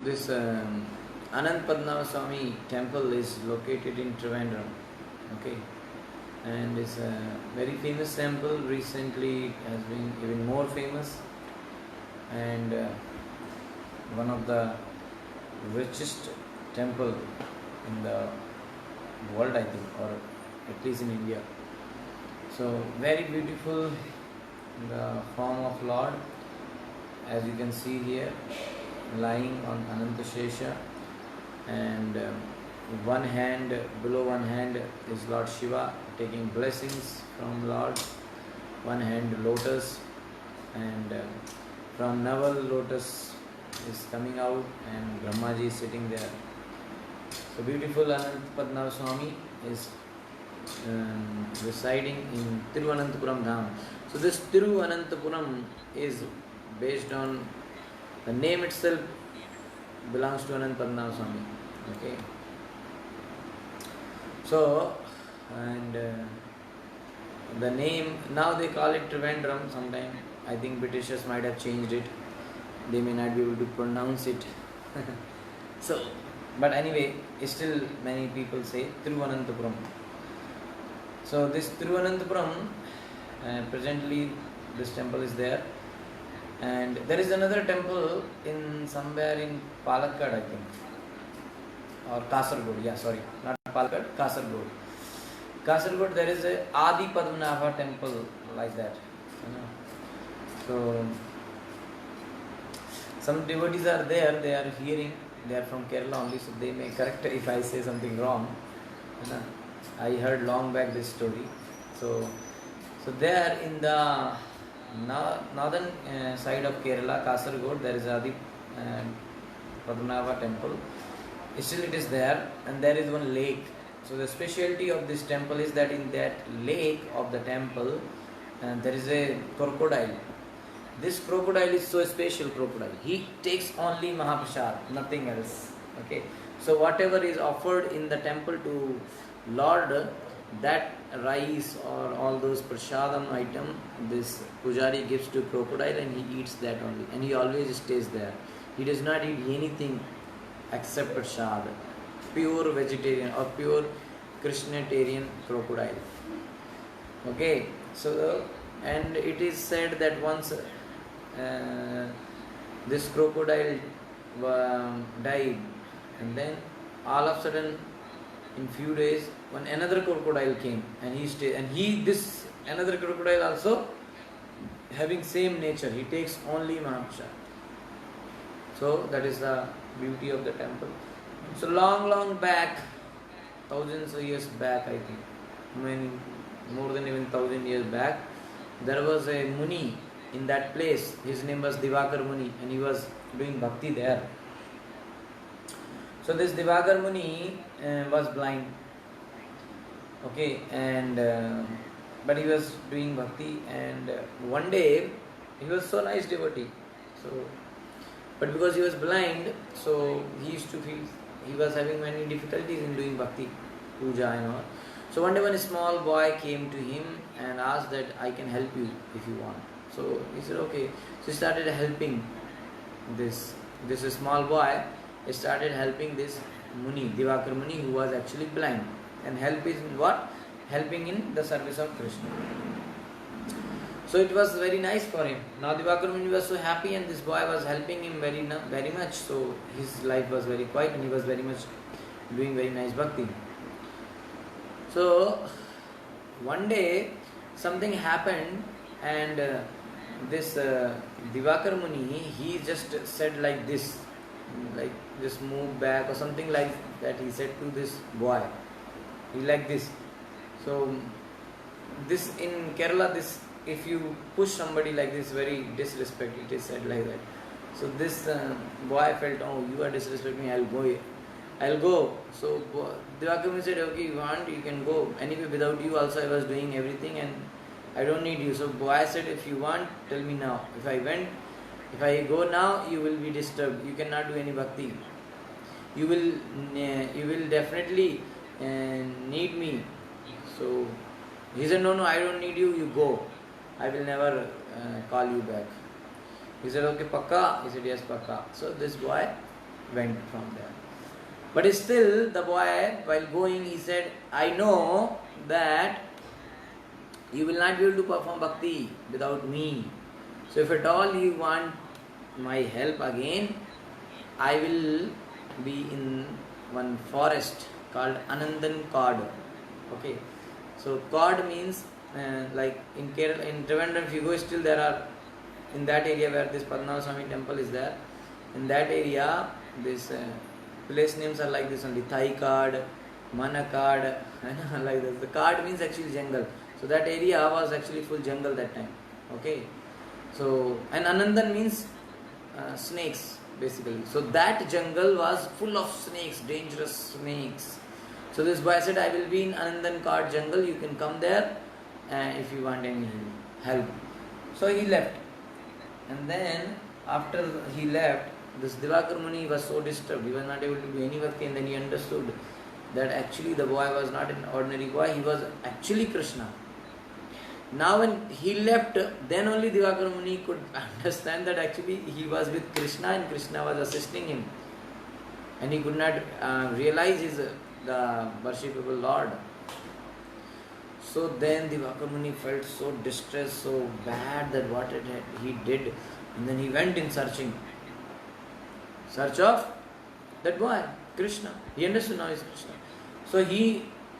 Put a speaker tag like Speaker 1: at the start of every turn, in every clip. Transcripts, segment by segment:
Speaker 1: This AnantaBaladeva Swami temple is located in Trivandrum. Okay, and it's a very famous temple. Recently, it has been even more famous, and one of the richest temple in the world, I think, or at least in India. So very beautiful, the form of Lord, as you can see here, lying on Ananta Shesha, and one hand, below one hand is Lord Shiva taking blessings from Lord, one hand lotus, and from navel lotus is coming out, and Brahmaji is sitting there. So beautiful AnantaBaladeva Swami is residing in Tiruvananthapuram Dham. So this Tiruvananthapuram is based on the name itself belongs to AnantaBaladeva Swami. Okay. So, and the name, now they call it Trivandrum. Sometime I think Britishers might have changed it. They may not be able to pronounce it. So, but anyway, still many people say Tiruvananthapuram. So this Tiruvananthapuram, presently this temple is there. And there is another temple in somewhere in Palakkad, I think, or Kasaragod. Yeah, sorry, not Palakkad, Kasaragod. Kasaragod, there is a Adi Padmanabha temple like that. So some devotees are there. They are hearing. They are from Kerala only, so they may correct if I say something wrong. I heard long back this story. So there in the northern side of Kerala, Kasaragod, there is Adi Padmanabha temple. Still it is there, and there is one lake. So the specialty of this temple is that in that lake of the temple, there is a crocodile. This crocodile is so special crocodile. He takes only Mahaprasad, nothing else. Okay. So whatever is offered in the temple to Lord, that rice or all those prasadam item, this pujari gives to crocodile, and he eats that only. And he always stays there. He does not eat anything except prasad. Pure vegetarian or pure Krishnatarian crocodile. Okay. So, and it is said that once this crocodile died, and then all of a sudden in few days when another crocodile came, and he stayed, and this another crocodile also having same nature, he takes only Mahaprasad. So that is the beauty of the temple. So long back, thousands of years back, I think, more than even 1,000 years back, there was a Muni in that place. His name was Divakar Muni, and he was doing bhakti there. So this Divakar Muni was blind. Okay, and but he was doing bhakti, and one day he was so nice devotee. So, but because he was blind, so he used to feel he was having many difficulties in doing bhakti, puja and all. So one day when a small boy came to him and asked that I can help you if you want. So he said okay. So he started helping this small boy. He started helping this Muni, Divakar Muni, who was actually blind. And help is in what? Helping in the service of Krishna. So it was very nice for him. Now Divakar Muni was so happy, and this boy was helping him very much. So his life was very quiet, and he was very much doing very nice bhakti. So one day something happened, and this Divakar Muni, he just said like this, like just move back or something like that. He said to this boy, he like this. So this in Kerala, this if you push somebody like this, very disrespect, it is said like that. So this boy felt, oh, you are disrespecting me, I'll go. So Divakar Muni said, okay, you want, you can go. Anyway, without you also I was doing everything, and I don't need you. So boy said, if you want, tell me now. If I go now, you will be disturbed. You cannot do any bhakti. You will definitely need me. So he said, no, I don't need you. You go. I will never call you back. He said, okay, pakka? He said, yes, pakka. So this boy went from there. But still, the boy, while going, he said, I know that you will not be able to perform bhakti without me. So if at all you want my help again, I will be in one forest called Anantan. Okay. So Kod means like in Kerala, in Trivandrum, if you go, still there are, in that area where this Padmanabha Swami temple is there, in that area, this place names are like this only, Thai Card, Mana Card, like this. The card means actually jungle. So that area was actually full jungle that time. Okay. So, and Anandan means snakes basically. So that jungle was full of snakes, dangerous snakes. So this boy said, I will be in Anandan Card jungle, you can come there if you want any help. So he left. And then after he left, this Divakar Muni was so disturbed, he was not able to do any bhakti, and then he understood that actually the boy was not an ordinary boy, he was actually Krishna. Now when he left, then only Divakar Muni could understand that actually he was with Krishna and Krishna was assisting him. And he could not realize the worshipable Lord. So then Divakar Muni felt so distressed, so bad that what he did. And then he went in search of that boy, Krishna. He understood now he's Krishna. So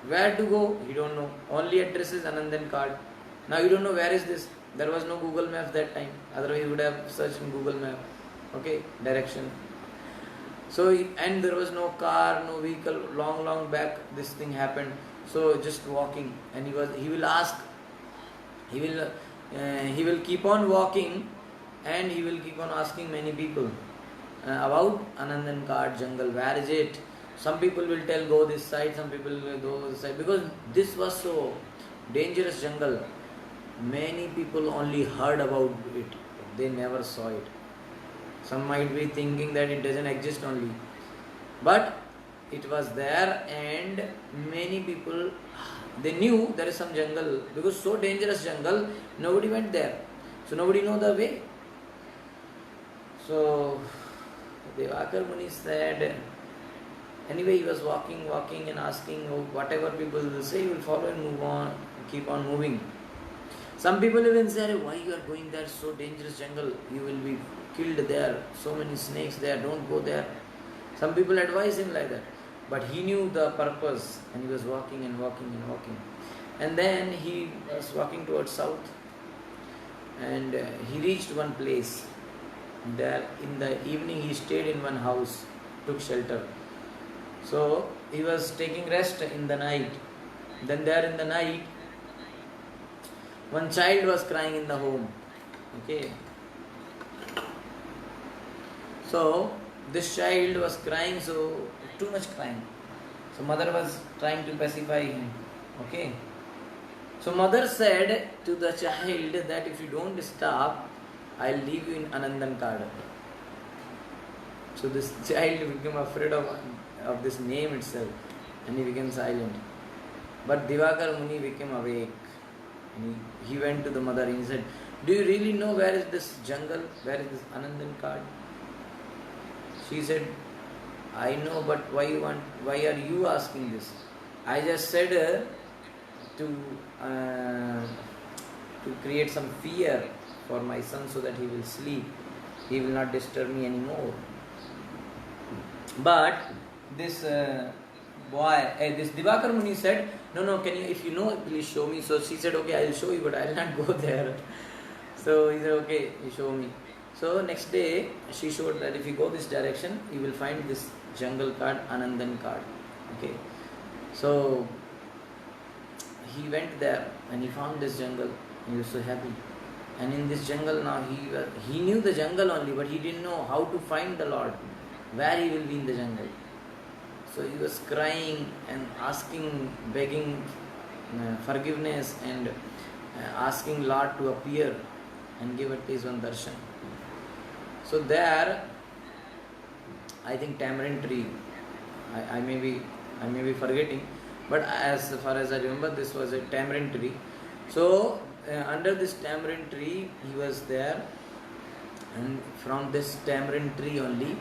Speaker 1: where to go, he don't know. Only address is Anandan Card. Now you don't know where is this. There was no Google Maps that time. Otherwise he would have searched in Google Map. Okay, direction. So, and there was no car, no vehicle, long back this thing happened. So just walking, and he will keep on walking, and he will keep on asking many people about Anandan Card jungle, where is it? Some people will tell go this side, some people will go this side, because this was so dangerous jungle. Many people only heard about it, they never saw it. Some might be thinking that it doesn't exist only, but it was there, and many people, they knew there is some jungle, because so dangerous jungle, nobody went there, so nobody know the way. So Divakar Muni said, anyway he was walking and asking, whatever people will say, you will follow and move on, keep on moving. Some people even said, why you are going there, so dangerous jungle, you will be killed there, so many snakes there, don't go there. Some people advised him like that, but he knew the purpose, and he was walking. And then he was walking towards south, and he reached one place. There in the evening he stayed in one house, took shelter. So he was taking rest in the night. Then there in the night, one child was crying in the home. Okay. So this child was crying, so too much crying. So mother was trying to pacify him. Okay. So mother said to the child that if you don't stop, I'll leave you in Anandan Card. So this child became afraid of this name itself, and he became silent. But Divakar Muni became awake. And he went to the mother and he said, do you really know where is this jungle? Where is this Anandan Card? She said, I know, but why are you asking this? I just said to create some fear for my son so that he will sleep. He will not disturb me anymore. But this this Divakar Muni said, no, can you, if you know, please show me. So she said, okay, I will show you, but I will not go there. So he said, okay, you show me. So next day, she showed that if you go this direction, you will find this jungle card, Anandan Card. Okay. So he went there and he found this jungle. He was so happy. And in this jungle now, he knew the jungle only, but he didn't know how to find the Lord, where he will be in the jungle. So he was crying and asking, begging forgiveness and asking Lord to appear and give at least one darshan. So there, I think tamarind tree, I may be forgetting, but as far as I remember, this was a tamarind tree. So under this tamarind tree, he was there, and from this tamarind tree only,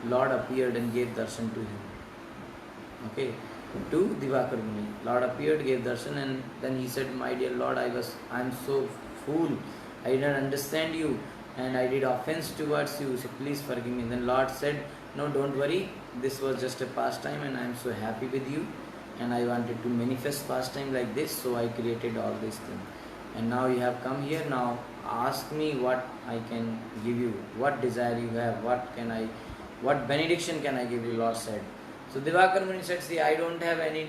Speaker 1: Lord appeared and gave darshan to him. Okay, to Divakar Muni. Lord appeared, gave darshan, and then he said, "My dear Lord, I'm so fool. I didn't understand you, and I did offense towards you. So please forgive me." And then Lord said, "No, don't worry. This was just a pastime, and I am so happy with you. And I wanted to manifest pastime like this, so I created all these things. And now you have come here. Now ask me what I can give you. What desire you have? What benediction can I give you?" Lord said. So Divakar Muni said, "See, I don't have any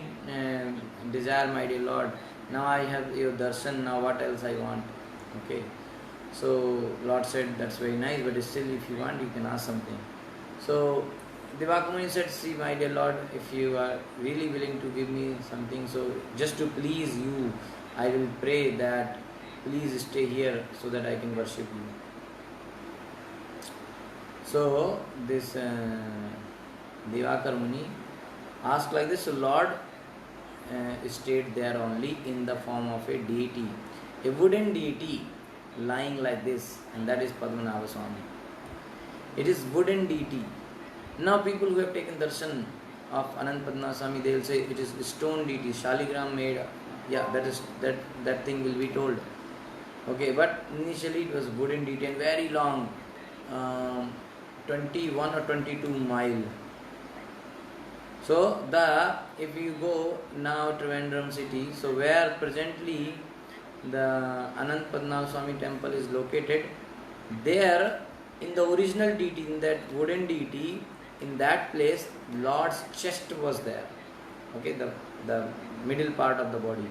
Speaker 1: desire, my dear Lord. Now I have your darshan. Now what else I want?" Okay. So Lord said, "That's very nice, but still, if you want, you can ask something." So Divakar Muni said, "See, my dear Lord, if you are really willing to give me something, so just to please you, I will pray that please stay here so that I can worship you." So this Divakar Muni asked like this. So Lord stayed there only in the form of a deity, a wooden deity lying like this, and that is Padmanabha Swami. It is wooden deity. Now people who have taken darshan of Ananta Padmanabha Swami, they will say it is stone deity, Shaligram made. Yeah, that thing will be told. Okay, but initially it was wooden deity and very long, 21 or 22 mile. So if you go now Trivandrum city, so where presently the Ananta Padmanabha Swami temple is located, there in the original deity, in that wooden deity, in that place, Lord's chest was there. Okay, the middle part of the body.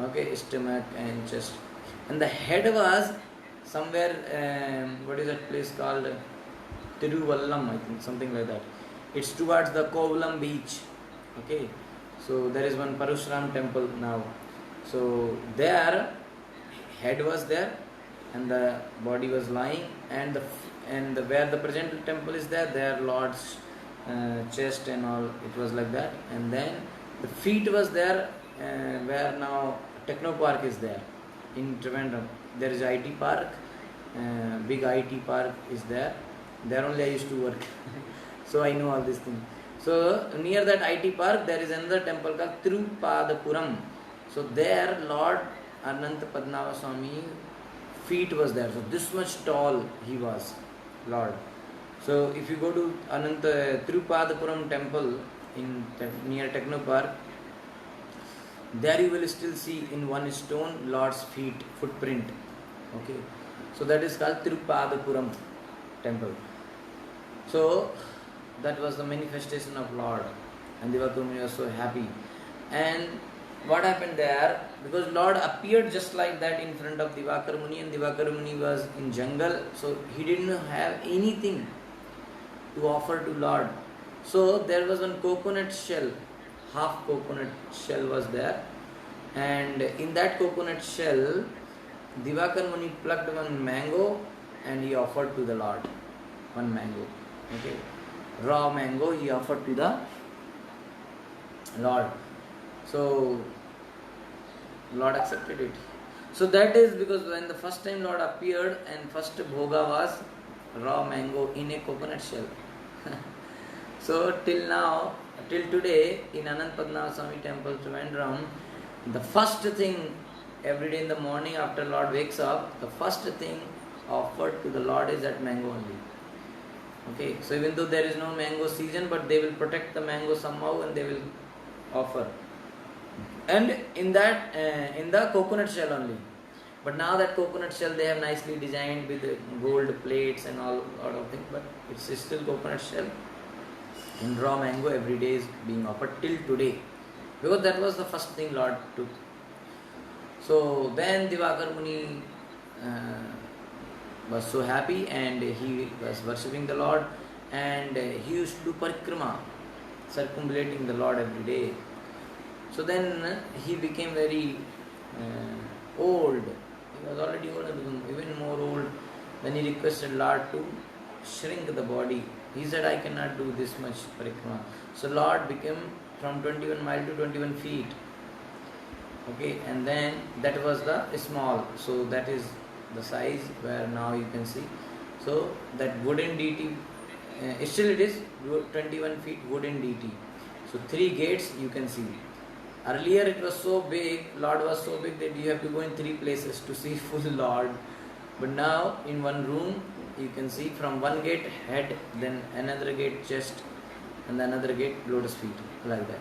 Speaker 1: Okay, stomach and chest. And the head was somewhere, what is that place called? Tiruvallam, I think, something like that. It's towards the Kovalam beach. Okay, so there is one Parashuram temple now. So there, head was there, and the body was lying, and where the present temple is there Lord's chest and all, it was like that. And then the feet was there, where now Techno Park is there in Trivandrum. There is IT park, big IT park is there. There only I used to work. So I know all these things. So near that IT park there is another temple called Tirupadapuram. So there Lord Ananta Padmanabha Swami feet was there. So this much tall he was, Lord. So if you go to Ananta Tirupadapuram temple near Techno Park, there you will still see in one stone Lord's feet, footprint. Okay. So that is called Tirupadapuram temple. So that was the manifestation of Lord, and Divakar Muni was so happy. And what happened there, because Lord appeared just like that in front of Divakar Muni, and Divakar Muni was in jungle, so he didn't have anything to offer to Lord. So there was one coconut shell, half coconut shell was there, and in that coconut shell Divakar Muni plucked one mango and he offered to the Lord, one mango. Okay, raw mango he offered to the Lord. So Lord accepted it. So that is because when the first time Lord appeared, and first bhoga was raw mango in a coconut shell. So till now, till today in Ananta Padmanabha Swami temple Trivandrum, the first thing every day in the morning after Lord wakes up, the first thing offered to the Lord is that mango only. Okay, so even though there is no mango season, but they will protect the mango somehow and they will offer. And in that, in the coconut shell only. But now that coconut shell they have nicely designed with gold plates and all lot of things, but it's still coconut shell. And raw mango every day is being offered till today. Because that was the first thing Lord took. So then Divakar Muni was so happy, and he was worshipping the Lord, and he used to do parikrama, circumambulating the Lord every day. So then he became very old. He was already old and became even more old. Then he requested Lord to shrink the body. He said, "I cannot do this much parikrama." So Lord became from 21 mile to 21 feet. Okay, and then that was the small. So that is the size where now you can see. So that wooden deity still it is 21 feet wooden deity. So 3 gates you can see. Earlier it was so big, Lord was so big that you have to go in 3 places to see full Lord. But now in one room you can see from one gate head, then another gate chest, and another gate lotus feet, like that.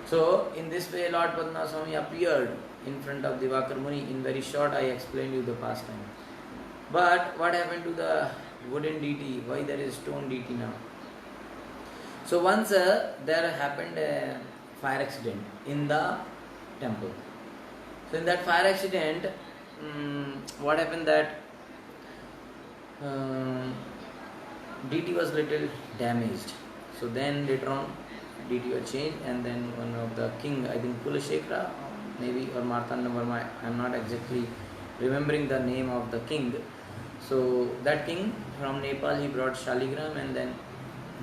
Speaker 1: So in this way Lord Padmanabha Swami appeared in front of Divakar Muni. In very short I explained you the pastime. But what happened to the wooden deity? Why there is stone deity now? So once there happened a fire accident in the temple. So in that fire accident, what happened that deity was little damaged. So then later on deity was changed, and then one of the king, I think Kulashekara maybe, or Martanda Varma, I am not exactly remembering the name of the king. So that king from Nepal, he brought Shaligram and then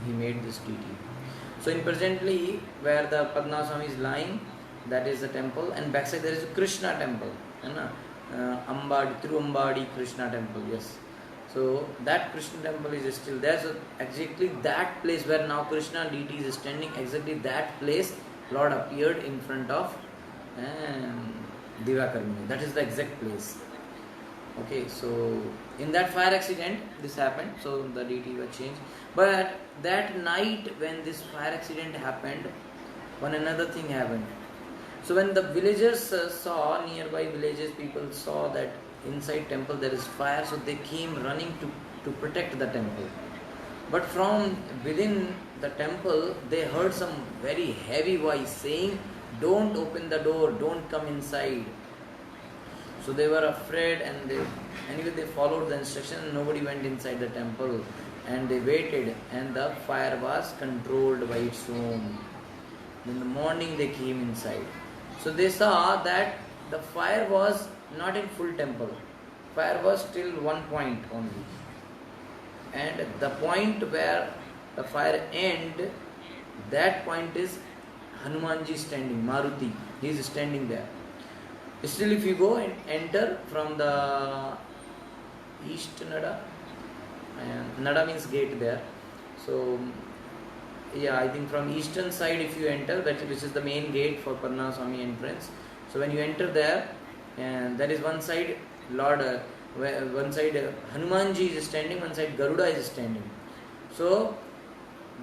Speaker 1: he made this deity. So in presently where the Padmanabha Swami is lying, that is the temple, and backside there is a Krishna temple, Ambadi Krishna temple, yes. So that Krishna temple is still there. So exactly that place where now Krishna deity is standing, exactly that place Lord appeared in front of Divakar Muni. That is the exact place. Okay, so in that fire accident this happened, so the deity was changed. But that night when this fire accident happened, one another thing happened. So when the villagers saw, nearby villages, people saw that inside temple there is fire, so they came running to protect the temple. But from within the temple they heard some very heavy voice saying, "Don't open the door, don't come inside." So they were afraid, and they followed the instruction. Nobody went inside the temple, and they waited, and the fire was controlled by its own. In the morning they came inside. So they saw that the fire was not in full temple. Fire was till one point only. And the point where the fire ended, that point is Hanumanji standing, Maruti. He is standing there. Still if you go and enter from the east Nada, Nada means gate there. So yeah, I think from eastern side if you enter, which is the main gate for Padmanabha Swami entrance. So when you enter there, and there is one side Lord, one side Hanumanji is standing, one side Garuda is standing. So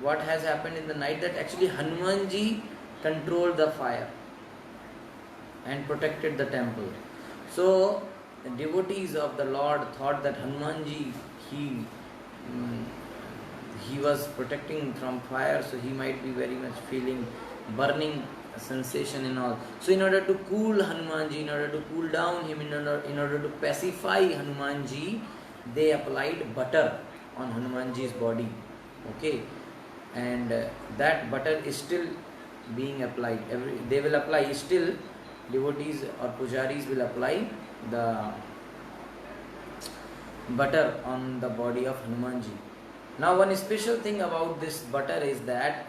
Speaker 1: what has happened in the night, that actually Hanumanji controlled the fire and protected the temple. So the devotees of the Lord thought that Hanumanji, he was protecting from fire, so he might be very much feeling burning sensation and all. So in order to cool Hanumanji, in order to cool down him, in order to pacify Hanumanji, they applied butter on Hanumanji's body. Okay, and that butter is still being applied. They will apply still. Devotees or pujaris will apply the butter on the body of Hanumanji. Now one special thing about this butter is that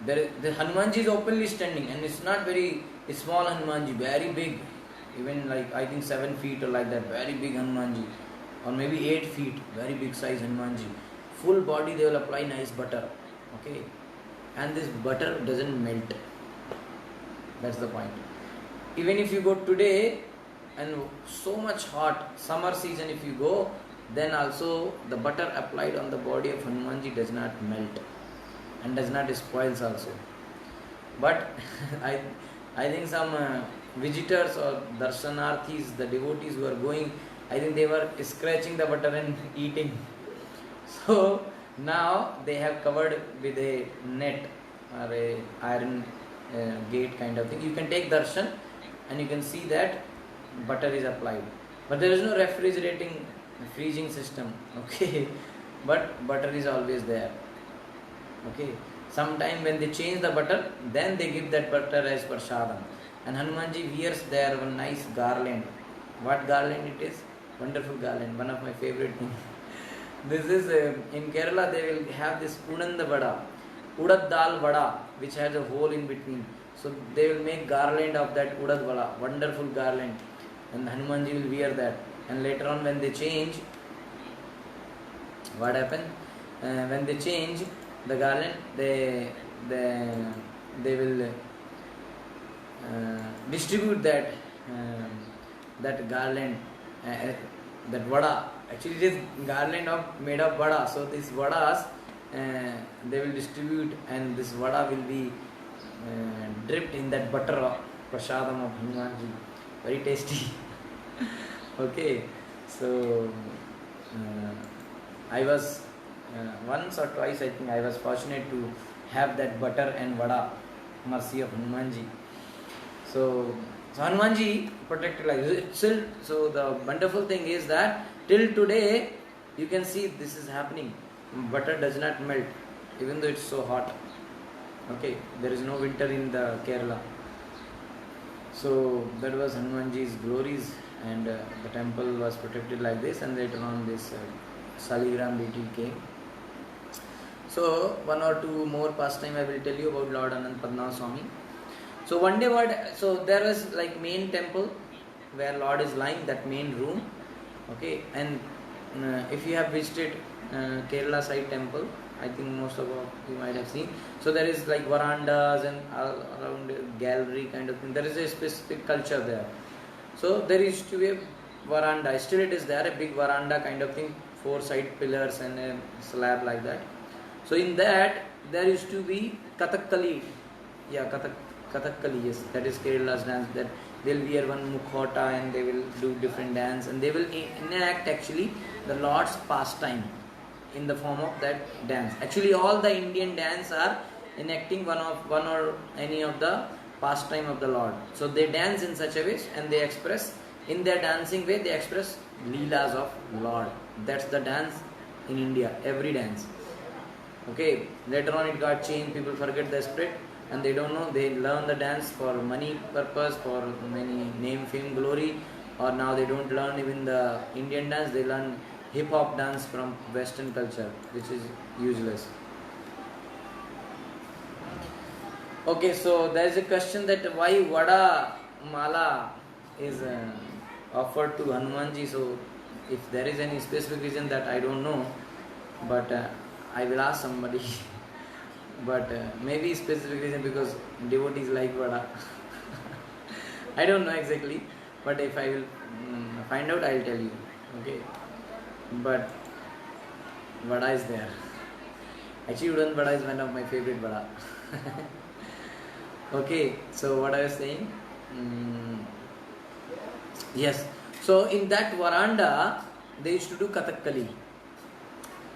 Speaker 1: the Hanumanji is openly standing, and it's not very small Hanumanji, very big, even like I think 7 feet or like that, very big Hanumanji, or maybe 8 feet, very big size Hanumanji. Full body they will apply nice butter, okay, and this butter doesn't melt. That's the point. Even if you go today and so much hot summer season, if you go, then also the butter applied on the body of Hanumanji does not melt and does not spoils also. But I think some visitors or darshanarthis, the devotees who are going, I think they were scratching the butter and eating. So now they have covered with a net or a iron gate kind of thing. You can take darshan and you can see that butter is applied. But there is no refrigerating, freezing system, okay. But butter is always there, okay. Sometime when they change the butter, then they give that butter as prasadam. And Hanumanji wears there one nice garland. What garland it is? Wonderful garland, one of my favorite things. This is in Kerala they will have this unanda vada, udad dal vada, which has a hole in between. So they will make garland of that udad vada, wonderful garland, and Hanumanji will wear that. And later on when they change, what happened? When they change the garland, they will distribute that garland, that vada. Actually, it is garland made of vada. So these vadas they will distribute, and this vada will be dripped in that butter of prasadam of Hanumanji. Very tasty. Okay, so I was once or twice, I think I was fortunate to have that butter and vada, mercy of Hanumanji. So Hanumanji protected life. It's still, so the wonderful thing is that till today you can see this is happening. Butter does not melt, even though it's so hot. Okay, there is no winter in the Kerala. So that was Hanumanji's glories, and the temple was protected like this, and later on this Saligram deity came. So one or two more pastime I will tell you about Lord AnantaBaladeva Swami. So one day so there was like main temple where Lord is lying, that main room. Okay, and if you have visited Kerala side temple, I think most of you might have seen. So there is like verandas and around gallery kind of thing. There is a specific culture there. So there used to be a veranda. Still it is there, a big veranda kind of thing, 4 side pillars and a slab like that. So in that there used to be Kathakali. Yeah, Kathakali, yes, that is Kerala's dance. That they'll wear one mukhota and they will do different dance, and they will enact actually the Lord's pastime in the form of that dance. Actually all the Indian dance are enacting one or any of the pastime of the Lord. So they dance in such a way, and they express in their dancing way, they express leelas of Lord. That's the dance in India, every dance. Okay, later on it got changed, people forget the spirit and they don't know, they learn the dance for money purpose, for many name, fame, glory, or now they don't learn even the Indian dance, they learn hip hop dance from Western culture, which is useless. Okay, so there is a question that why Vada Mala is offered to Hanumanji. So if there is any specific reason, that I don't know, but I will ask somebody. But maybe specific reason because devotees like Vada. I don't know exactly, but if I will find out, I will tell you. Okay, but Vada is there. Actually, Udon Vada is one of my favorite Vada. Okay, so what I was saying? Yes, so in that veranda, they used to do Kathakali.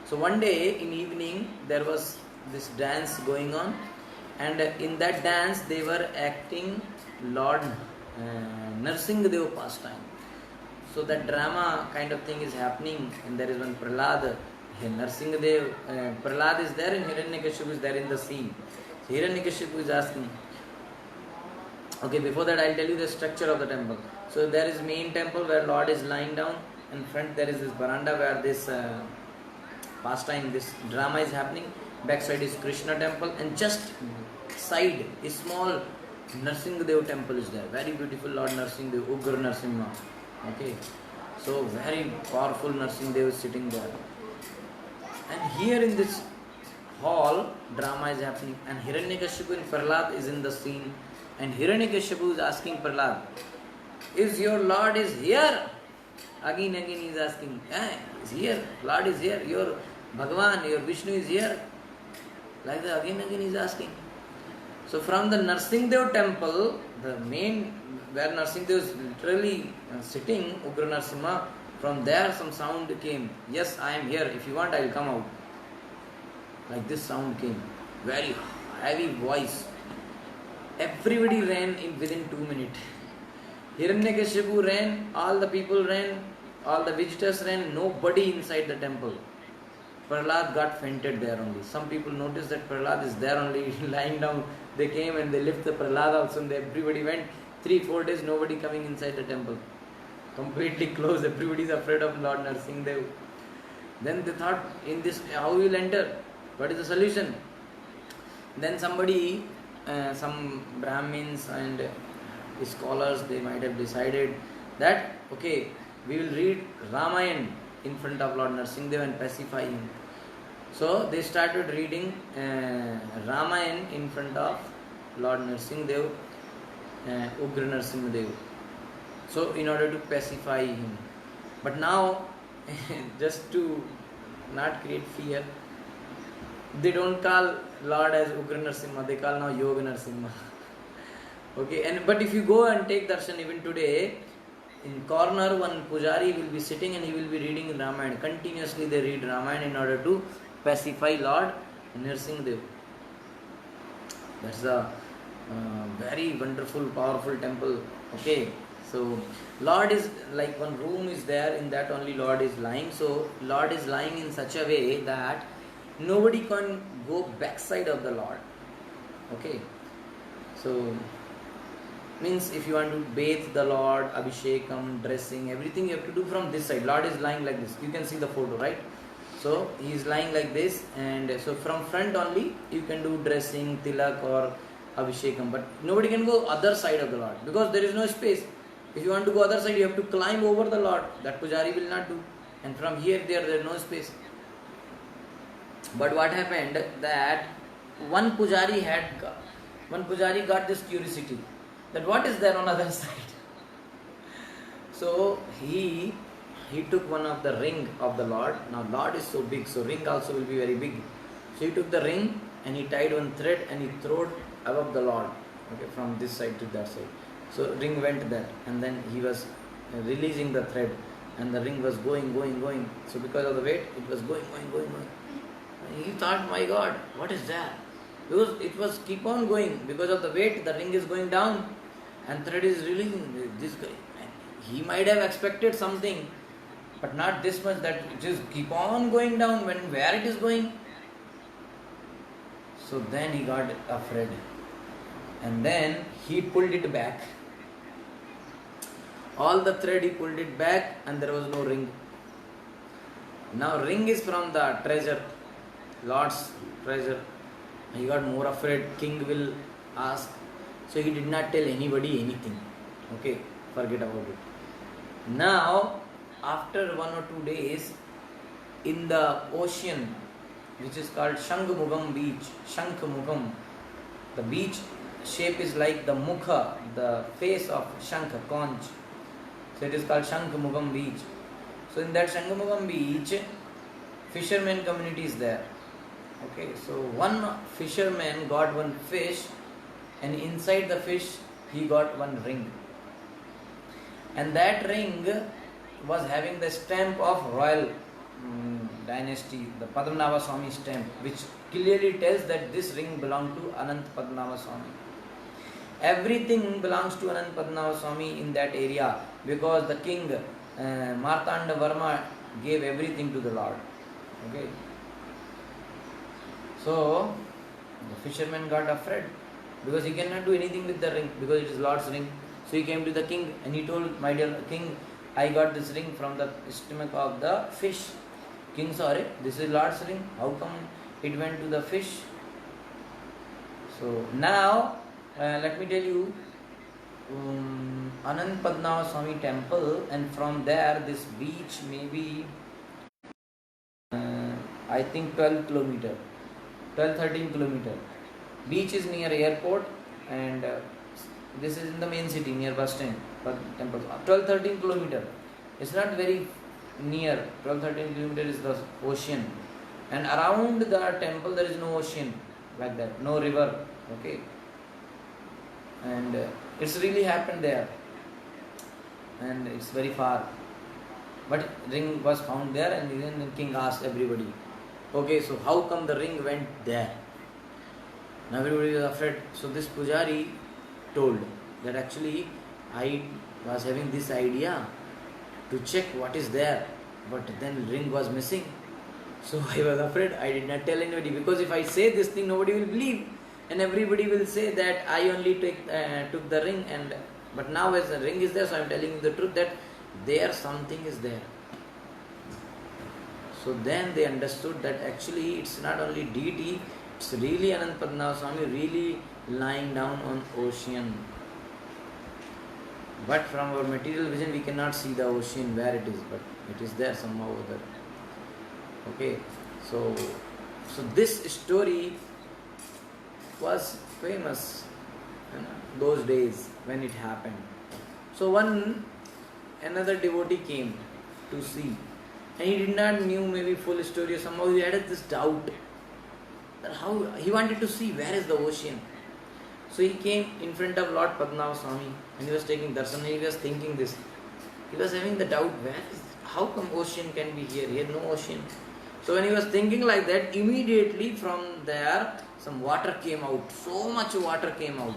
Speaker 1: So one day in evening, there was this dance going on, and in that dance, they were acting Lord Narsingadeva pastime. So that drama kind of thing is happening, and there is one Prahlad, Narsingadev, Prahlad is there, and Hiranyakashipu is there in the scene. So Hiranyakashipu is asking. Okay, before that I'll tell you the structure of the temple. So there is main temple where Lord is lying down. In front there is this veranda where this pastime, this drama is happening. Backside is Krishna temple, and just side is small Narsingadev temple is there. Very beautiful Lord Narsingadev, Ugra Narsimha. Okay, so very powerful Narsingadev is sitting there. And here in this hall, drama is happening, and Hiranyakashipu and Prahlad is in the scene. And Hiranyakashipu is asking Prahlad, is your Lord is here? Again he is asking, is here, Lord is here, your Bhagavan, your Vishnu is here. Like that again he is asking. So from the Narsingadev temple, the main where Narsingadev is literally sitting, Ugra Narsimha, from there some sound came. Yes, I am here. If you want, I will come out. Like this sound came. Very heavy voice. Everybody ran within 2 minutes. Hiranyakashipu ran, all the people ran, all the visitors ran, nobody inside the temple. Prahlad got fainted there only. Some people noticed that Prahlad is there only, lying down. They came and they lifted the Prahlad also, and everybody went. 3-4 days nobody coming inside the temple. Completely closed. Everybody is afraid of Lord Narsingadev. Then they thought, in this, how we will enter? What is the solution? Then somebody, some Brahmins and scholars, they might have decided that, okay, we will read Ramayana in front of Lord Nrsimhadev and pacify him. So they started reading Ramayana in front of Lord Nrsimhadev, Ugra Nrsimhadev. So in order to pacify him. But now, just to not create fear, they don't call Lord as Ugra Nrsimha, they call now Yoga Nrsimha. Okay, but if you go and take darshan even today, in corner one pujari will be sitting and he will be reading Ramayana. Continuously they read Ramayana in order to pacify Lord Nrsimhadev. That's a very wonderful, powerful temple. Okay, so Lord is like one room is there, in that only Lord is lying. So Lord is lying in such a way that nobody can go backside of the Lord. Okay, so means if you want to bathe the Lord, abhishekam, dressing, everything you have to do from this side. Lord is lying like this. You can see the photo, right? So he is lying like this, and so from front only you can do dressing, tilak or abhishekam, but nobody can go other side of the Lord because there is no space. If you want to go other side, you have to climb over the Lord. That pujari will not do. And from here there is no space. But what happened that one pujari got this curiosity that what is there on other side. So he took one of the ring of the Lord. Now Lord is so big, so ring also will be very big. So he took the ring and he tied one thread and he threw it above the Lord. Okay, from this side to that side. So ring went there, and then he was releasing the thread, and the ring was going. So because of the weight, it was going. And he thought, my God, what is that? Because it was keep on going. Because of the weight, the ring is going down, and thread is releasing. This guy, he might have expected something, but not this much, that it just keep on going down where it is going. So then he got afraid, and then he pulled it back. All the thread he pulled it back, and there was no ring. Now ring is from the treasure, Lord's treasure. He got more afraid. King will ask. So he did not tell anybody anything. Okay, forget about it. Now, after 1 or 2 days, in the ocean, which is called Shankhamukam beach, Shankhamukam, the beach shape is like the mukha, the face of Shankha, conch. So it is called Shankhamukam beach. So in that Shankhamukam beach, fisherman community is there. Okay, so one fisherman got one fish, and inside the fish he got one ring. And that ring was having the stamp of royal dynasty, the Padmanabha Swami stamp, which clearly tells that this ring belonged to AnantaBaladeva Swami. Everything belongs to AnantaBaladeva Swami in that area, because the king Martanda Varma gave everything to the Lord. Okay. So the fisherman got afraid because he cannot do anything with the ring because it is Lord's ring. So he came to the king and he told, my dear king, I got this ring from the stomach of the fish. King saw it, this is Lord's ring, how come it went to the fish? So now let me tell you, AnantaBaladeva Swami temple, and from there this beach may be I think 12 kilometer, 12-13 kilometer. Beach is near airport, and this is in the main city near bus stand. But temple 12-13 kilometer. It's not very near. 12-13 kilometer is the ocean, and around the temple there is no ocean like that, no river. Okay, and it's really happened there, and it's very far. But ring was found there, and then the king asked everybody, okay, so how come the ring went there? And everybody was afraid. So this pujari told that actually I was having this idea to check what is there, but then ring was missing. So I was afraid. I did not tell anybody, because if I say this thing, nobody will believe, and everybody will say that I only took the ring. And but now as the ring is there, so I am telling you the truth that there something is there. So then they understood that actually it's not only deity, it's really AnantaBaladeva Swami really lying down on ocean. But from our material vision we cannot see the ocean where it is, but it is there somehow or other. Okay, so this story was famous those days when it happened. So another devotee came to see, and he did not knew maybe full story, or somehow he had this doubt that how he wanted to see where is the ocean. So he came in front of Lord Padmanabha Swami and he was taking darshan, and he was thinking this. He was having the doubt, how come ocean can be here? Here no ocean. So when he was thinking like that, immediately from there some water came out. So much water came out.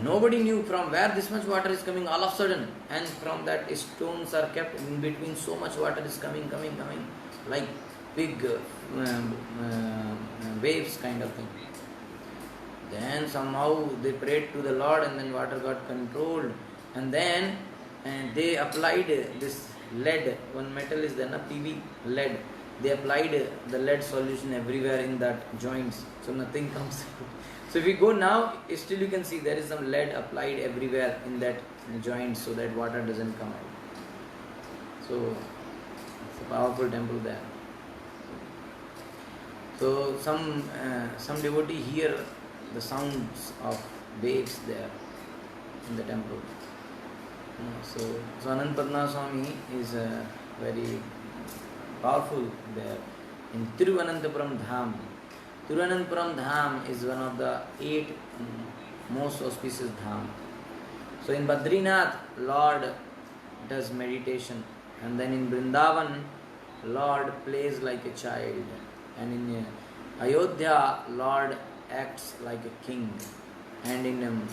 Speaker 1: Nobody knew from where this much water is coming all of a sudden. And from that stones are kept in between. So much water is coming. Like big waves kind of thing. Then somehow they prayed to the Lord, and then water got controlled. And then they applied this lead. One metal is there, PV, lead. They applied the lead solution everywhere in that joints. So nothing comes out. So if you go now, still you can see there is some lead applied everywhere in that joint so that water doesn't come out. So it's a powerful temple there. So some devotee hear the sounds of waves there in the temple. So AnantaBaladeva Swami is very powerful there in Thiruvananthapuram Dham. Thiruvananthapuram Dham is one of the 8 most auspicious dham. So in Badrinath, Lord does meditation, and then in Vrindavan, Lord plays like a child, and in Ayodhya, Lord acts like a king, and in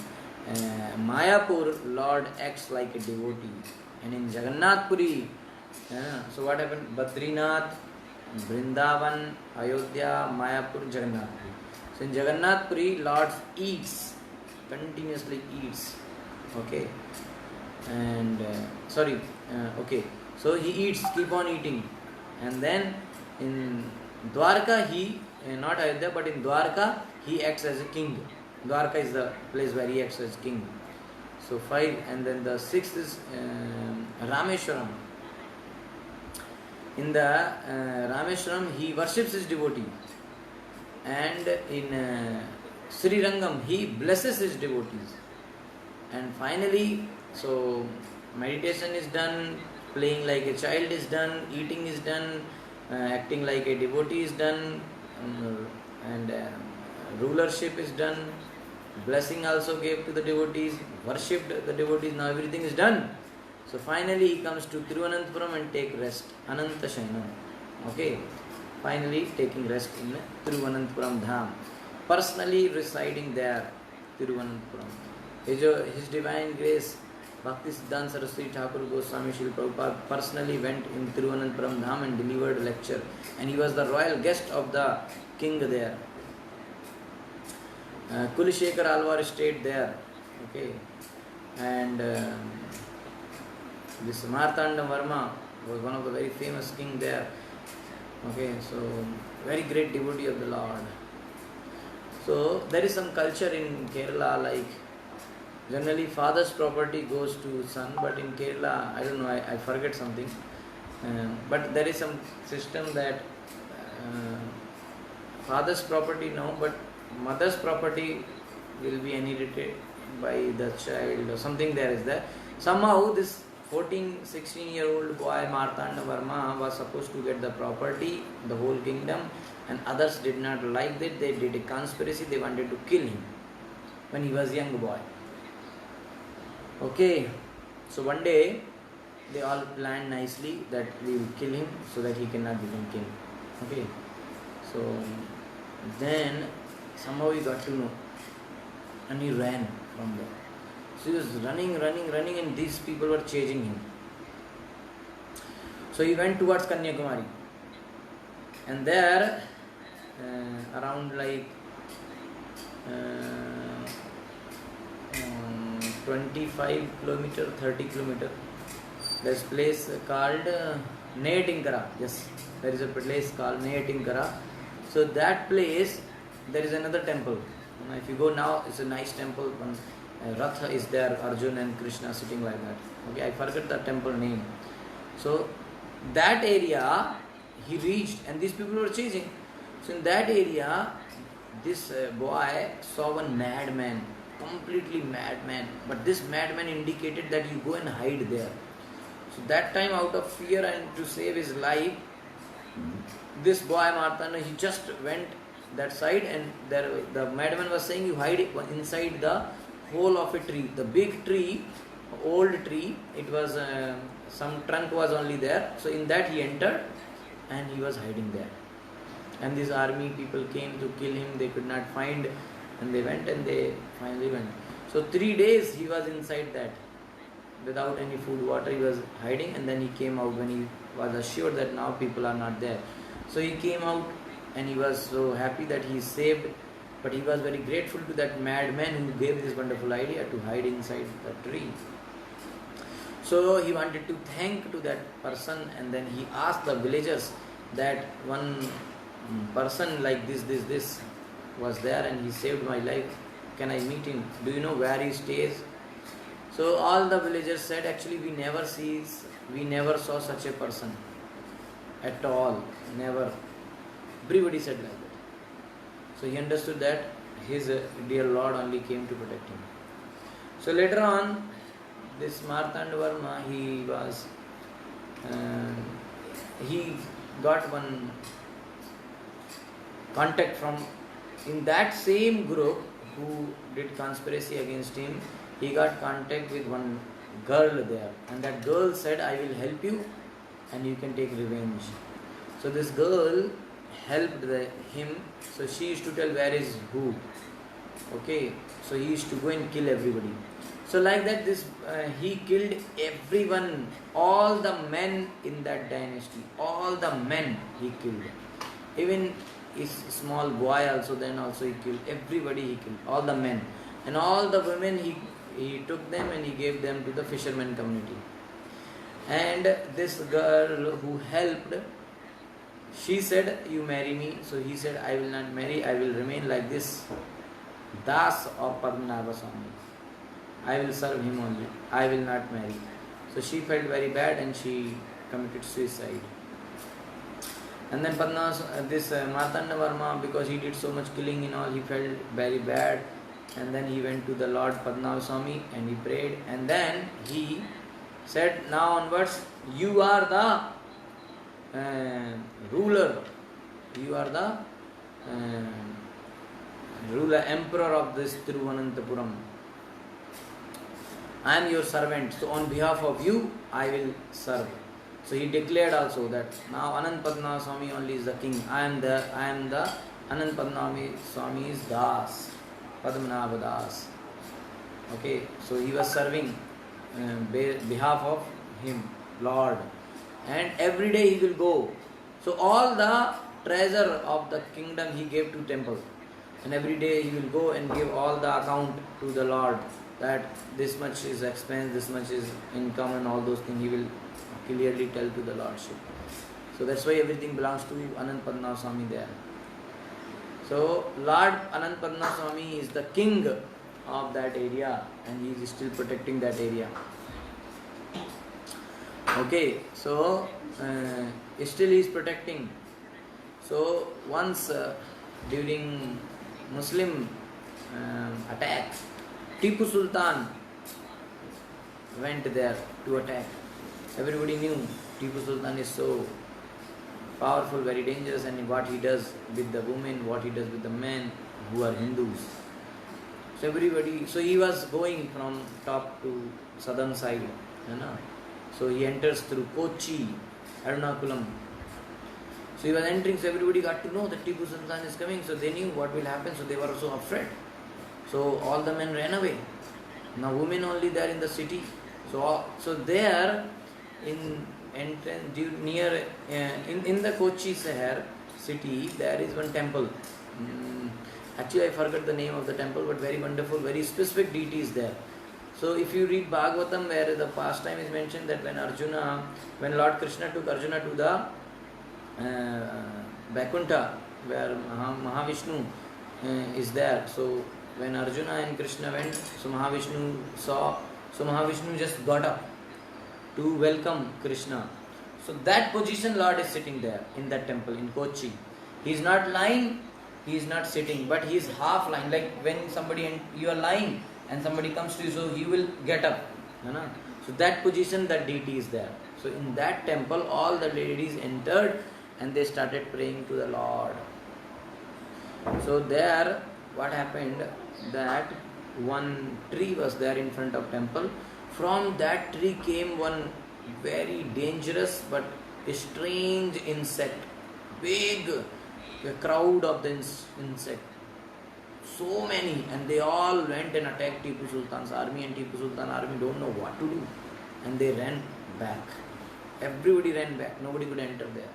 Speaker 1: Mayapur, Lord acts like a devotee, and in Jagannath Puri, so what happened? Badrinath, Vrindavan, Ayodhya, Mayapur, Jagannath Puri. So in Jagannath Puri, Lord eats, continuously eats. Okay, and so he eats, keep on eating, and then in Dwarka not Ayodhya, but in Dwarka he acts as a king. Dwarka is the place where he acts as king. So 5, and then the 6th is Rameshwaram. In the Rameshwaram he worships his devotee, and in Srirangam he blesses his devotees. And finally, so meditation is done, playing like a child is done, eating is done, acting like a devotee is done, and rulership is done, blessing also gave to the devotees, worshipped the devotees, now everything is done. So finally he comes to Thiruvananthapuram and take rest, Ananta Shainam. Okay, finally taking rest in Thiruvananthapuram Dham, personally residing there, Thiruvananthapuram. His Divine Grace Bhakti Siddhanta Saraswati Thakur Goswami Srila Prabhupada personally went in Thiruvananthapuram Dham and delivered a lecture, and he was the royal guest of the king there. Kulishekar Alvar stayed there. Okay, and this Martanda Varma was one of the very famous king there. Okay, so very great devotee of the Lord. So there is some culture in Kerala, like generally father's property goes to son, but in Kerala, I don't know, I forget something. But there is some system that father's property no, but mother's property will be inherited by the child or something there is there. Somehow this 16-year-old boy Martanda Varma was supposed to get the property, the whole kingdom, and others did not like that. They did a conspiracy, they wanted to kill him when he was a young boy. Okay, so one day they all planned nicely that we will kill him so that he cannot become king. Okay, so then somehow he got to know, and he ran from there. So he was running, and these people were chasing him. So he went towards Kanyakumari, and there around like 25 kilometer, 30 kilometer, there's a place called Neyatinkara. Yes, there is a place called Neyatinkara. So that place, there is another temple. If you go now, it's a nice temple. Ratha is there, Arjun and Krishna sitting like that. Okay, I forget the temple name. So that area he reached, and these people were chasing. So in that area, this boy saw one madman, completely madman. But this madman indicated that you go and hide there. So that time, out of fear and to save his life, this boy Martanda, he just went that side, and there the madman was saying, you hide inside the hole of a tree, the big tree, old tree. It was some trunk was only there. So in that he entered, and he was hiding there. And this army people came to kill him. They could not find, and they went, and they finally went. So 3 days he was inside that, without any food, water. He was hiding, and then he came out when he was assured that now people are not there. So he came out, and he was so happy that he is saved. But he was very grateful to that madman who gave this wonderful idea to hide inside the tree. So he wanted to thank to that person, and then he asked the villagers that one person like this was there, and he saved my life. Can I meet him? Do you know where he stays? So all the villagers said, actually we never saw such a person at all. Never. Everybody said like that. So he understood that his dear Lord only came to protect him. So later on, this Martanda Varma, he got one contact from, in that same group who did conspiracy against him, he got contact with one girl there, and that girl said, I will help you and you can take revenge. So this girl helped him. So she used to tell where is who. Okay, so he used to go and kill everybody. So like that, he killed everyone, all the men in that dynasty, all the men he killed. Even his small boy also, then also he killed. Everybody he killed, all the men. And all the women he took them and he gave them to the fisherman community. And this girl who helped, she said, you marry me. So he said, I will not marry, I will remain like this Das of Padmanabha Swami. I will serve him only, I will not marry. So she felt very bad and she committed suicide. And then Martanda Varma, because he did so much killing and all, he felt very bad. And then he went to the Lord Padmanabha Swami and he prayed. And then he said, now onwards, you are the ruler. You are the ruler, emperor of this Tiruvananthapuram. I am your servant. So on behalf of you, I will serve. So he declared also that now AnantaBaladeva Swami only is the king. I am the AnantaBaladeva Swami's Das, Padmanabha Das. Okay, so he was serving behalf of him, Lord. And every day he will go. So all the treasure of the kingdom he gave to temple. And every day he will go and give all the account to the Lord, that this much is expense, this much is income, and all those things he will clearly tell to the Lordship. So that's why everything belongs to AnantaBaladeva Swami there. So Lord AnantaBaladeva Swami is the king of that area, and he is still protecting that area. Okay, so still he is protecting. So once during Muslim attack, Tipu Sultan went there to attack. Everybody knew Tipu Sultan is so powerful, very dangerous, and what he does with the women, what he does with the men who are Hindus. So he was going from top to southern side. So he enters through Kochi, Ernakulam. So he was entering, so everybody got to know that Tipu Sultan is coming, so they knew what will happen, so they were also afraid. So all the men ran away. Now women only there in the city. So there in the Kochi city, there is one temple. Actually I forgot the name of the temple, but very wonderful, very specific deity is there. So if you read Bhagavatam, where the pastime is mentioned that when Lord Krishna took Arjuna to the Vaikuntha, where Mahavishnu is there. So when Arjuna and Krishna went, so Mahavishnu saw, so Mahavishnu just got up to welcome Krishna. So that position Lord is sitting there in that temple in Kochi. He is not lying, he is not sitting, but he is half lying. Like when somebody and you are lying and somebody comes to you, so he will get up. So that position, that deity is there. So in that temple, all the ladies entered and they started praying to the Lord. So there, what happened, that one tree was there in front of temple. From that tree came one very dangerous but strange insect. Big, a crowd of the insect. So many, and they all went and attacked Tipu Sultan's army, and Tipu Sultan army don't know what to do. And they ran back. Everybody ran back. Nobody could enter there.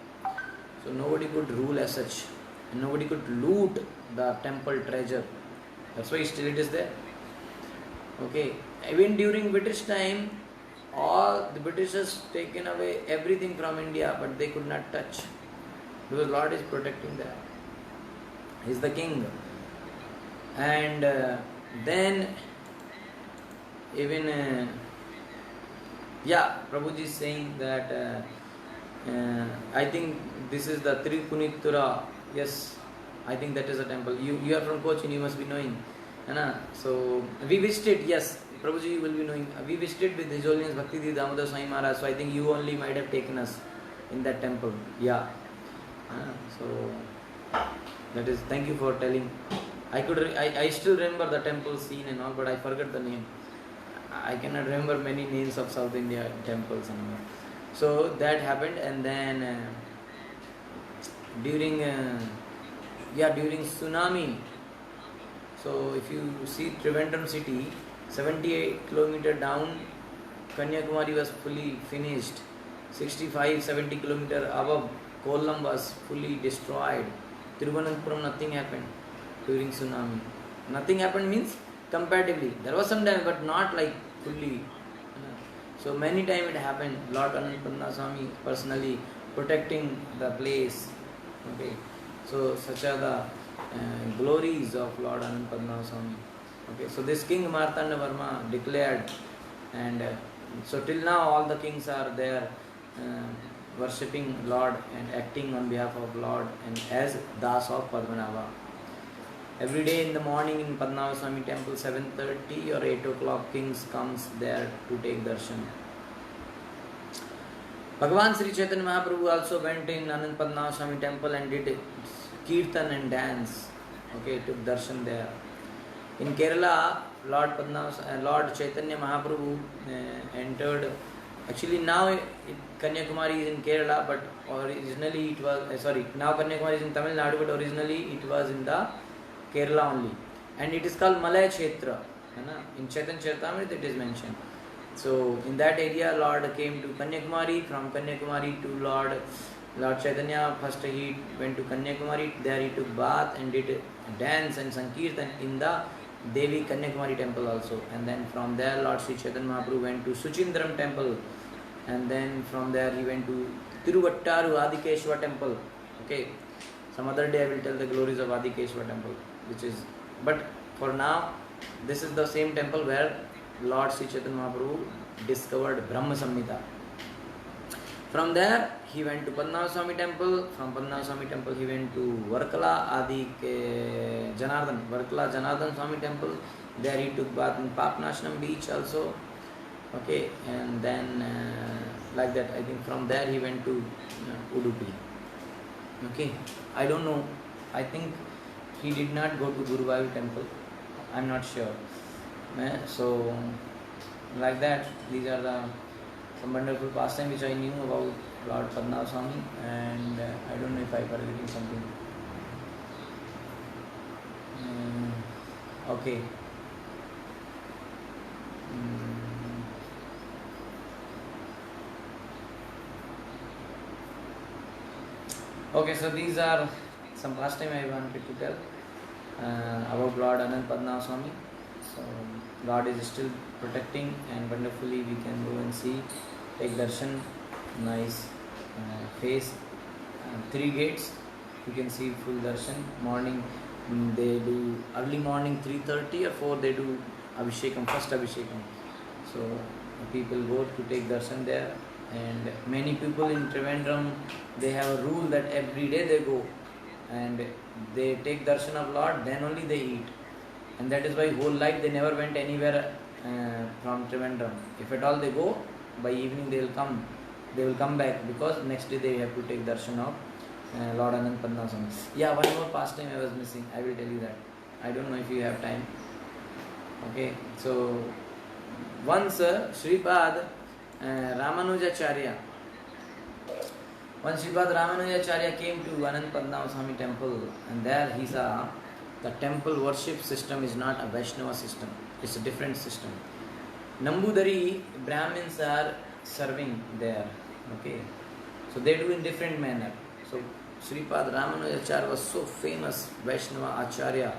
Speaker 1: So nobody could rule as such. And nobody could loot the temple treasure. That's why still it is there. Okay. Even during British time, all the Britishers taken away everything from India, but they could not touch. Because Lord is protecting them. He is the king. And then even Prabhuji is saying that I think this is the Tripunitura. Yes, I think that is a temple. You are from Cochin, you must be knowing. So we visited, yes, Prabhuji you will be knowing. We visited with His Holiness Bhakti Damodar Swami Maharaj. So I think you only might have taken us in that temple. Yeah. So that is, thank you for telling. I still remember the temple scene and all, but I forgot the name. I cannot remember many names of South India temples and all. So that happened, and then during tsunami. So if you see Trivandrum city, 78 kilometer down, Kanyakumari was fully finished. 65-70 kilometer above, Kollam was fully destroyed. Thiruvananthapuram, nothing happened during tsunami. Nothing happened means comparatively. There was some damage, but not like fully. So many times it happened. Lord Ananta Swami personally protecting the place. Okay. So such are the glories of Lord Ananta Swami. Okay. So this King Martanda Varma declared, and so till now all the kings are there worshipping Lord and acting on behalf of Lord and as Das of Padmanabha. Every day in the morning in Padmanabha Swami temple, 7:30 or 8 o'clock, kings comes there to take darshan. Bhagavan Sri Chaitanya Mahaprabhu also went in Anant Padmanabha Swami temple and did kirtan and dance. Okay, took darshan there. In Kerala, Lord Chaitanya Mahaprabhu entered. Actually, now Kanyakumari is in Kerala, but originally it was now Kanyakumari is in Tamil Nadu, but originally it was in the Kerala only, and it is called Malay Kshetra. In Chaitanya Charitamrita it is mentioned. So in that area, Lord came to Kanyakumari. From Kanyakumari to Lord Chaitanya, first he went to Kanyakumari. There he took bath and did dance and Sankirtan in the Devi Kanyakumari temple also. And then from there, Lord Sri Chaitanya Mahaprabhu went to Suchindram temple, and then from there he went to Tiruvattaru Adikeshwar temple. Okay, some other day I will tell the glories of Adikeshwar temple, but for now, this is the same temple where Lord Sri Chaitanya Mahaprabhu discovered Brahma Samhita. From there, he went to Padmanabha Swami temple. From Padmanabha Swami temple, he went to Varkala Janardhan Swami temple. There he took bath in Papnashanam beach also. Okay, and then like that, I think from there he went to Udupi. Okay, I don't know. I think he did not go to Guruvayu temple. I'm not sure. So, like that, these are some wonderful pastime which I knew about Lord Padmanabha Swami, and I don't know if I'm forgetting something. Okay. Okay, so these are some pastime I wanted to tell about Lord Ananta Padmanabha Swami. So Lord is still protecting, and wonderfully we can go and see, take darshan, nice face, 3 gates, you can see full darshan. Morning They do early morning 3:30 or 4 they do Abhishekam, first Abhishekam. So people go to take darshan there, and many people in Trivandrum, they have a rule that every day they go and they take darshan of Lord, then only they eat. And that is why whole life they never went anywhere from Trivandrum. If at all they go, by evening they will come back, because next day they have to take darshan of Lord Ananta Swami. Yeah, one more pastime I was missing. I will tell you that. I don't know if you have time. Okay, so once Sripad Ramanujacharya came to AnantaBaladeva Swami temple, and there he saw the temple worship system is not a Vaishnava system. It's a different system. Nambudari Brahmins are serving there. Okay, so they do in different manner. So Sripad Ramanujacharya was so famous Vaishnava Acharya.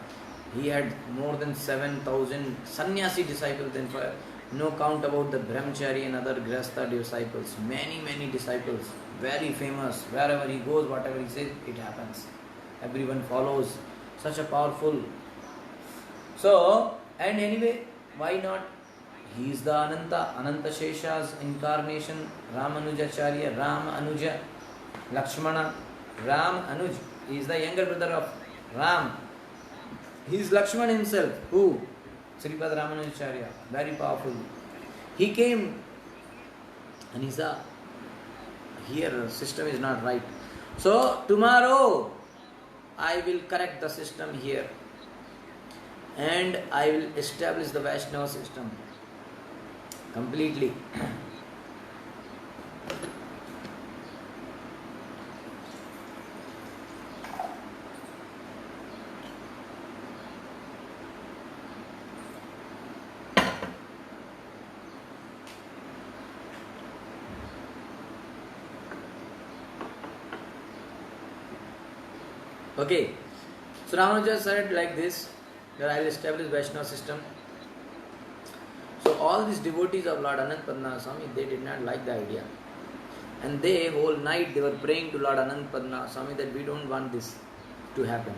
Speaker 1: He had more than 7,000 sannyasi disciples, then for no count about the brahmachari and other grihastha disciples. Many disciples, very famous. Wherever he goes, whatever he says, it happens. Everyone follows. Such a powerful. So, and anyway, why not? He is the Ananta Shesha's incarnation, Ramanujacharya, Ram Anuja, Lakshmana, Ram Anuj. He is the younger brother of Ram. He is Lakshman himself. Who? Sripad Ramanujacharya. Very powerful. He came and he saw, here system is not right. So tomorrow I will correct the system here, and I will establish the Vaishnava system completely. Okay, so Ramanuja said like this, that I will establish Vaishnava system. So all these devotees of Lord AnantaBaladeva Swami, they did not like the idea. And they, whole night, they were praying to Lord AnantaBaladeva Swami that we don't want this to happen.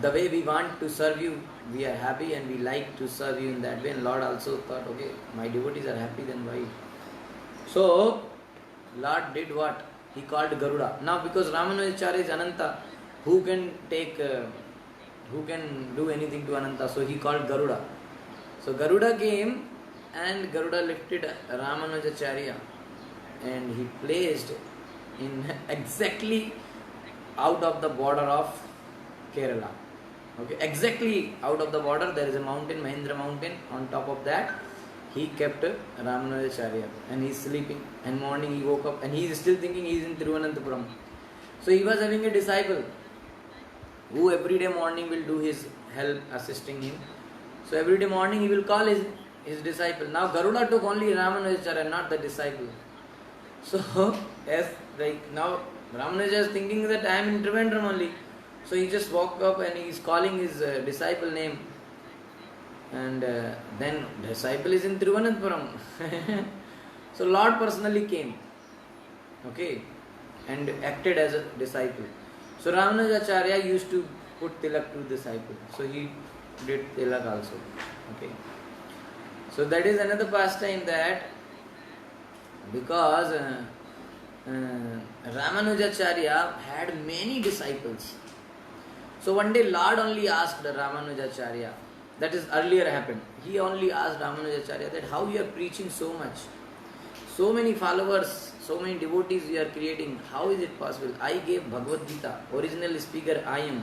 Speaker 1: The way we want to serve you, we are happy and we like to serve you in that way. And Lord also thought, okay, my devotees are happy, then why? So, Lord did what? He called Garuda. Now because Ramanujacharya is Ananta, who can do anything to Ananta? So he called Garuda. So Garuda came and Garuda lifted Ramanujacharya and he placed in exactly out of the border of Kerala. Okay, exactly out of the border there is a mountain, Mahendra mountain. On top of that he kept Ramanujacharya and he is sleeping, and morning he woke up and he is still thinking he is in Thiruvananthapuram. So he was having a disciple who every day morning will do his help, assisting him. So every day morning he will call his disciple. Now Garuda took only Ramanujacharya, not the disciple. So as like now Ramanujacharya is thinking that I am in Trivandrum only. So he just woke up and he is calling his disciple name. And then disciple is in Thiruvananthapuram. So Lord personally came, okay, and acted as a disciple. So Ramanujacharya used to put tilak to disciple. So he did tilak also. Okay. So that is another pastime, that because Ramanujacharya had many disciples. So one day Lord only asked Ramanujacharya, that is earlier happened. He only asked Ramanujacharya that how you are preaching so much, so many followers, so many devotees you are creating. How is it possible? I gave Bhagavad Gita, original speaker I am,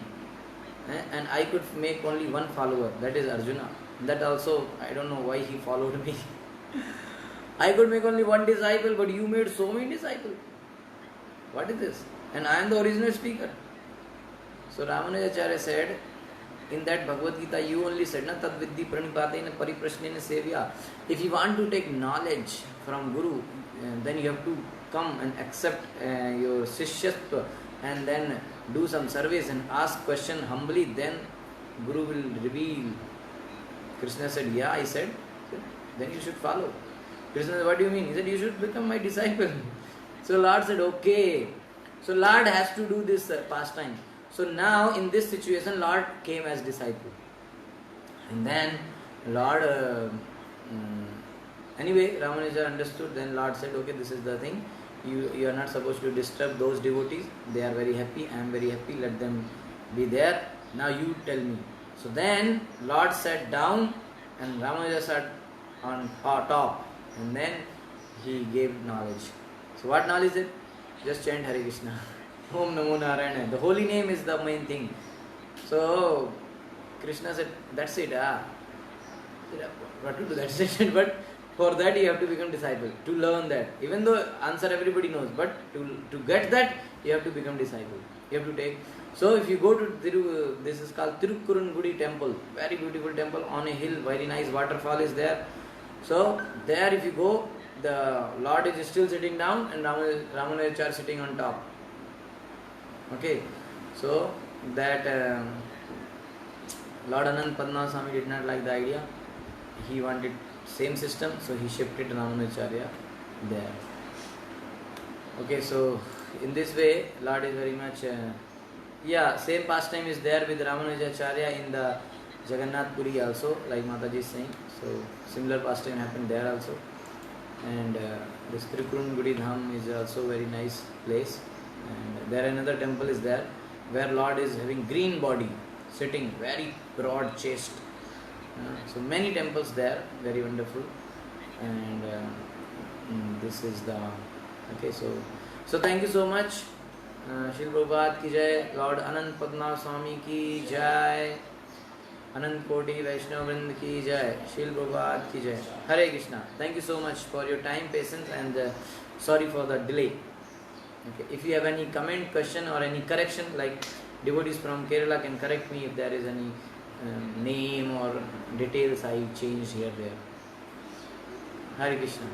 Speaker 1: and I could make only one follower, that is Arjuna. That also I don't know why he followed me. I could make only one disciple, but you made so many disciples. What is this? And I am the original speaker. So Ramanujacharya said, in that Bhagavad Gita, you only said, na tad viddhi pranipatena pariprashnena sevya. If you want to take knowledge from Guru, then you have to come and accept your sishyatva and then do some service and ask question humbly, then Guru will reveal. Krishna said, yeah, I said, then you should follow. Krishna said, what do you mean? He said, you should become my disciple. So Lord said, okay. So Lord has to do this pastime. So now in this situation, Lord came as disciple. And then Lord, anyway, Ramanuja understood. Then Lord said, okay, this is the thing. You are not supposed to disturb those devotees. They are very happy. I am very happy. Let them be there. Now you tell me. So then Lord sat down and Ramanuja sat on top. And then he gave knowledge. So what knowledge is it? Just chant Hare Krishna. Om Namo Narayana. The holy name is the main thing. So Krishna said, that's it. What to do? That's it. But for that you have to become disciple. To learn that. Even though answer everybody knows. But to get that, you have to become disciple. You have to take. So if you go to this is called Tirukkurungudi temple. Very beautiful temple on a hill. Very nice waterfall is there. So there if you go, the Lord is still sitting down and Ramanujacharya sitting on top. Okay. So that Lord Padmanabha Swami did not like the idea. He wanted same system, so he shifted Ramanujacharya there. Okay, so in this way, Lord is very much, same pastime is there with Ramanujacharya in the Jagannath Puri also, like Mataji is saying. So similar pastime happened there also. And this Tirukkurungudi Dham is also very nice place. And there another temple is there, where Lord is having green body, sitting very broad chest. So many temples there, very wonderful. And this is the okay. So thank you so much. Srila Prabhupada ki jai, Lord AnantaBaladeva Swami ki jai, Anant Koti Vaishnava Vrind ki jai, Srila Prabhupada ki jai. Hare Krishna. Thank you so much for your time, patience, and sorry for the delay. Okay. If you have any comment, question, or any correction, like devotees from Kerala can correct me if there is any name or details I changed here there. Hare Krishna.